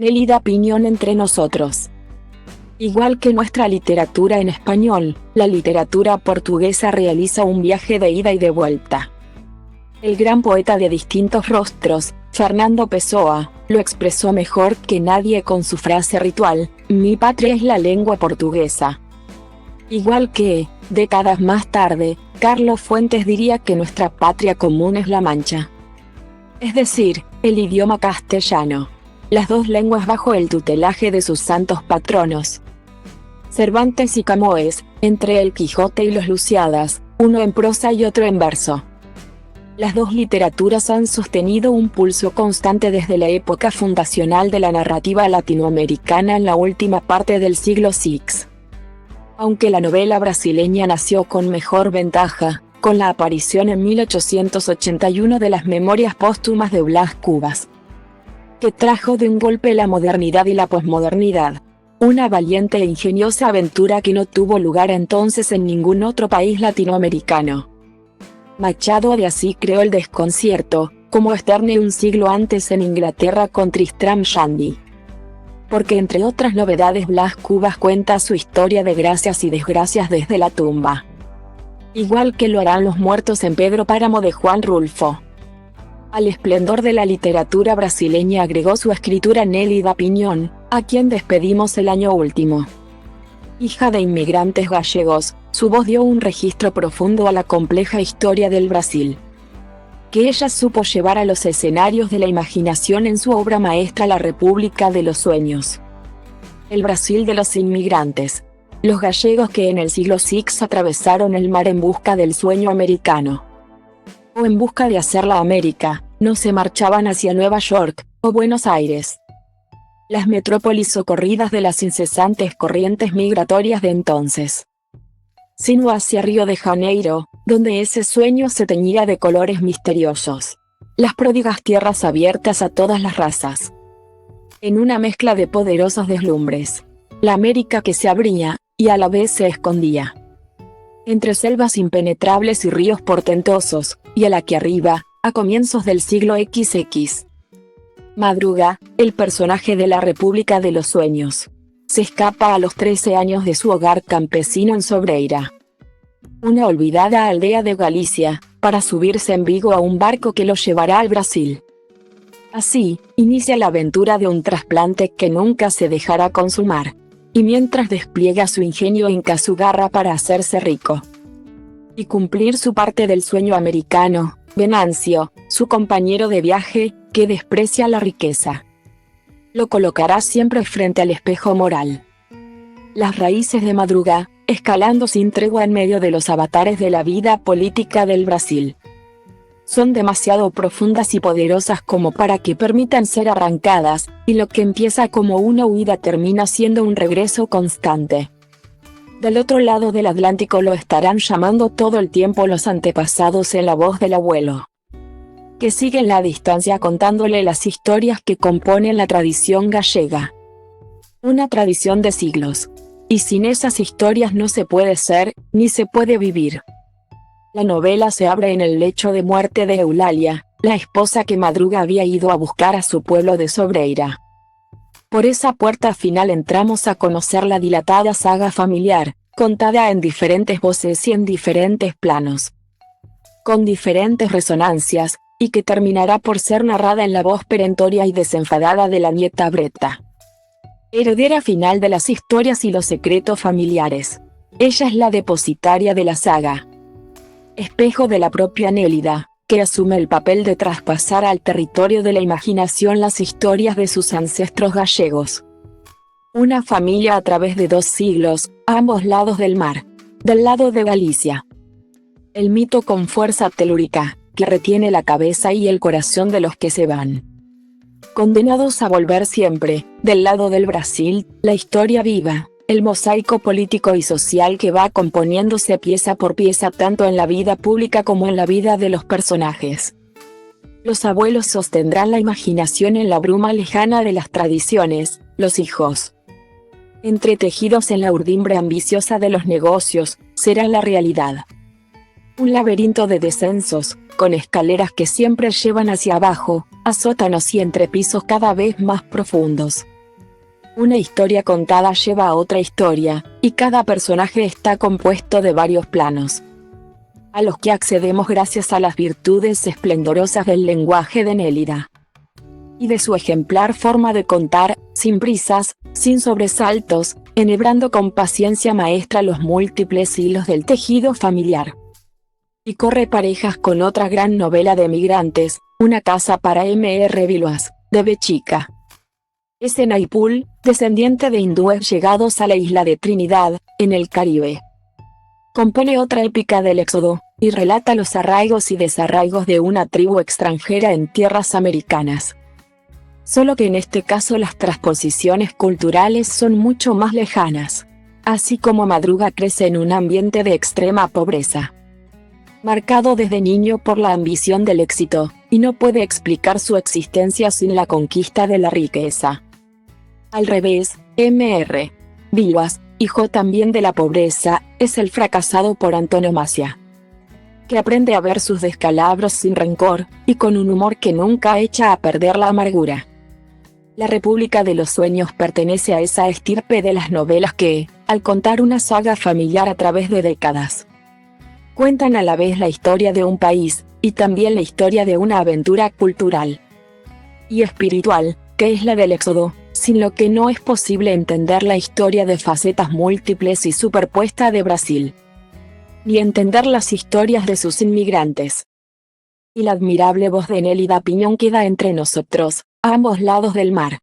Nélida Piñón entre nosotros. Igual que nuestra literatura en español, la literatura portuguesa realiza un viaje de ida y de vuelta. El gran poeta de distintos rostros, Fernando Pessoa, lo expresó mejor que nadie con su frase ritual: "Mi patria es la lengua portuguesa". Igual que, décadas más tarde, Carlos Fuentes diría que nuestra patria común es la Mancha. Es decir, el idioma castellano. Las dos lenguas bajo el tutelaje de sus santos patronos. Cervantes y Camões, entre el Quijote y los Lusíadas, uno en prosa y otro en verso. Las dos literaturas han sostenido un pulso constante desde la época fundacional de la narrativa latinoamericana en la última parte del siglo VI. Aunque la novela brasileña nació con mejor ventaja, con la aparición en 1881 de las Memorias póstumas de Blas Cubas, que trajo de un golpe la modernidad y la posmodernidad. Una valiente e ingeniosa aventura que no tuvo lugar entonces en ningún otro país latinoamericano. Machado de Asís creó el desconcierto, como Sterne un siglo antes en Inglaterra con Tristram Shandy. Porque entre otras novedades Blas Cubas cuenta su historia de gracias y desgracias desde la tumba. Igual que lo harán los muertos en Pedro Páramo de Juan Rulfo. Al esplendor de la literatura brasileña agregó su escritura Nélida Piñón, a quien despedimos el año último. Hija de inmigrantes gallegos, su voz dio un registro profundo a la compleja historia del Brasil, que ella supo llevar a los escenarios de la imaginación en su obra maestra La República de los Sueños. El Brasil de los inmigrantes. Los gallegos que en el siglo VI atravesaron el mar en busca del sueño americano. O en busca de hacer la América, no se marchaban hacia Nueva York, o Buenos Aires, las metrópolis socorridas de las incesantes corrientes migratorias de entonces, sino hacia Río de Janeiro, donde ese sueño se teñía de colores misteriosos, las pródigas tierras abiertas a todas las razas. En una mezcla de poderosos deslumbres, la América que se abría, y a la vez se escondía. Entre selvas impenetrables y ríos portentosos, y a la que arriba, a comienzos del siglo XX. Madruga, el personaje de La República de los Sueños, se escapa a los 13 años de su hogar campesino en Sobreira, una olvidada aldea de Galicia, para subirse en Vigo a un barco que lo llevará al Brasil. Así, inicia la aventura de un trasplante que nunca se dejará consumar, y mientras despliega su ingenio hinca su garra para hacerse rico y cumplir su parte del sueño americano, Venancio, su compañero de viaje, que desprecia la riqueza, lo colocará siempre frente al espejo moral. Las raíces de Madruga, escalando sin tregua en medio de los avatares de la vida política del Brasil, son demasiado profundas y poderosas como para que permitan ser arrancadas, y lo que empieza como una huida termina siendo un regreso constante. Del otro lado del Atlántico lo estarán llamando todo el tiempo los antepasados en la voz del abuelo, que sigue en la distancia contándole las historias que componen la tradición gallega. Una tradición de siglos. Y sin esas historias no se puede ser, ni se puede vivir. La novela se abre en el lecho de muerte de Eulalia, la esposa que Madruga había ido a buscar a su pueblo de Sobreira. Por esa puerta final entramos a conocer la dilatada saga familiar, contada en diferentes voces y en diferentes planos, con diferentes resonancias, y que terminará por ser narrada en la voz perentoria y desenfadada de la nieta Breta, heredera final de las historias y los secretos familiares. Ella es la depositaria de la saga, espejo de la propia Nélida, que asume el papel de traspasar al territorio de la imaginación las historias de sus ancestros gallegos. Una familia a través de 2 siglos, a ambos lados del mar, del lado de Galicia. El mito con fuerza telúrica, que retiene la cabeza y el corazón de los que se van, condenados a volver siempre. Del lado del Brasil, la historia viva, el mosaico político y social que va componiéndose pieza por pieza tanto en la vida pública como en la vida de los personajes. Los abuelos sostendrán la imaginación en la bruma lejana de las tradiciones, los hijos, entretejidos en la urdimbre ambiciosa de los negocios, serán la realidad. Un laberinto de descensos, con escaleras que siempre llevan hacia abajo, a sótanos y entrepisos cada vez más profundos. Una historia contada lleva a otra historia, y cada personaje está compuesto de varios planos, a los que accedemos gracias a las virtudes esplendorosas del lenguaje de Nélida y de su ejemplar forma de contar, sin prisas, sin sobresaltos, enhebrando con paciencia maestra los múltiples hilos del tejido familiar. Y corre parejas con otra gran novela de migrantes, Una casa para M.R. Viloas, de Bechica. Es Naipul, descendiente de hindúes llegados a la isla de Trinidad, en el Caribe. Compone otra épica del Éxodo, y relata los arraigos y desarraigos de una tribu extranjera en tierras americanas. Solo que en este caso las transposiciones culturales son mucho más lejanas. Así como Madruga crece en un ambiente de extrema pobreza, marcado desde niño por la ambición del éxito, y no puede explicar su existencia sin la conquista de la riqueza. Al revés, M.R. Viloas, hijo también de la pobreza, es el fracasado por antonomasia, que aprende a ver sus descalabros sin rencor, y con un humor que nunca echa a perder la amargura. La República de los Sueños pertenece a esa estirpe de las novelas que, al contar una saga familiar a través de décadas, cuentan a la vez la historia de un país, y también la historia de una aventura cultural y espiritual, que es la del Éxodo, sin lo que no es posible entender la historia de facetas múltiples y superpuesta de Brasil, ni entender las historias de sus inmigrantes. Y la admirable voz de Nélida Piñón queda entre nosotros, a ambos lados del mar.